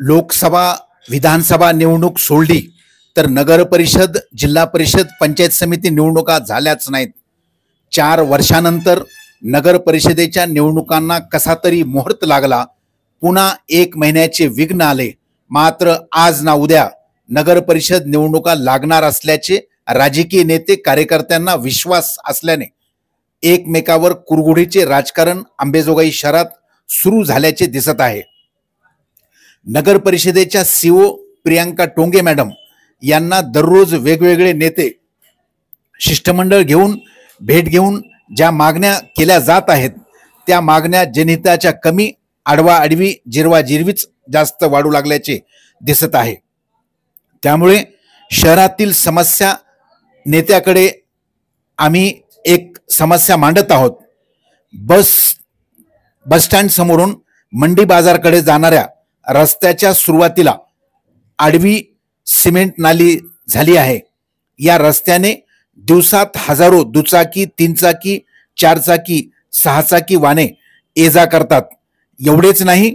लोकसभा विधानसभा निवडणूक सोडली तर नगर परिषद जिल्हा परिषद पंचायत समिती निवडणुका झाल्याच नाहीत। 4 वर्षानंतर नगर परिषदेच्या निवडणुकांना कसा तरी मुहूर्त लागला, पुन्हा 1 महिन्याचे विघ्न आले। मात्र आज ना उद्या नगर परिषद निवडणुका लागणार असल्याचे राजकीय नेते कार्यकर्त्यांना विश्वास असल्याने एकमेकावर कुरघोडीचे राजकारण अंबेजोगाई शहरात सुरू झाल्याचे दिसत आहे। नगर परिषदेच्या सीओ प्रियांका टोंगे मॅडम यांना दररोज वेगवेगळे नेते शिष्टमंडळ घेऊन भेट घेऊन ज्या मागण्या केल्या जात आहेत त्या मागण्या जनहिताच्या कमी आडवा आडवी जिरवा जिरवीच जास्त वाढू लागल्याचे दिसत आहे। त्यामुळे शहरातील समस्या नेत्याकडे आम्ही एक समस्या मांडत आहोत। बस स्टँड समोरून मंडी बाजारकडे जाणाऱ्या रस्त्याच्या सुरुवातीला आडवी सिमेंट नाली झाली आहे। या रस्त्याने दिवसात हजारो दुचाकी, 3 चाकी, 4 चाकी, 6 चाकी वाहने ये जा करतात। एवढेच नाही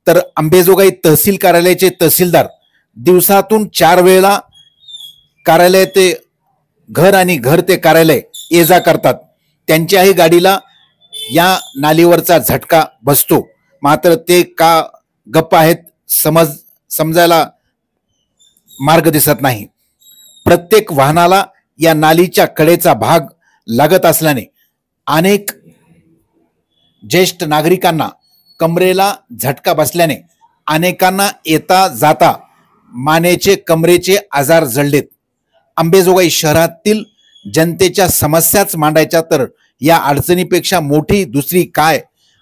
तर अंबेजोगाई तहसील कार्यालयाचे तहसीलदार दिवसातून 4 वेळा कार्यालय ते घर आणि घर ते कार्यालय ये जा करतात। त्यांच्याही गाडीला या नालीवरचा झटका बसतो। मात्र ते का गप्प आहेत समजायला मार्ग दिसत नाही। प्रत्येक वाहनाला या नालीच्या कडेचा भाग लागत असल्याने अनेक ज्येष्ठ नागरिकांना कमरेला झटका बसल्याने अनेकांना येता जाता मानेचे कमरेचे आजार जडलेत। अंबेजोगाई शहरातील जनतेच्या समस्याच मांडायच्या तर या अडचणीपेक्षा मोठी दुसरी काय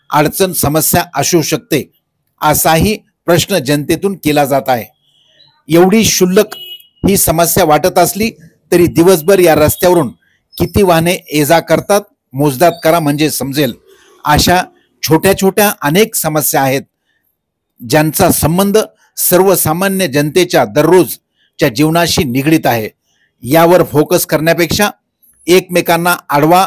अडचण समस्या असू शकते असाही प्रश्न जनतेतून केला जात आहे। एवढी क्षुल्लक ही समस्या वाटत असली तरी दिवसभर या रस्त्यावरून किती वाहने ये जा करतात मोजदाद करा म्हणजे समजेल। अशा छोट्या छोट्या अनेक समस्या आहेत ज्यांचा संबंध सर्वसामान्य जनतेच्या दररोजच्या जीवनाशी निगडीत आहे। यावर फोकस करण्यापेक्षा एकमेकांना आडवा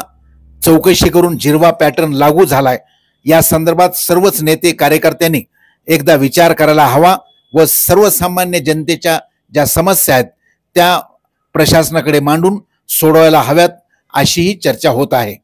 चौकशी करून जिरवा पॅटर्न लागू झालाय। या संदर्भात सर्वच नेते कार्यकर्त्यांनी एकदा विचार करायला हवा व सर्वसामान्य जनतेच्या ज्या समस्या आहेत त्या प्रशासनाकडे मांडून सोडवायला हव्यात अशीही चर्चा होत आहे।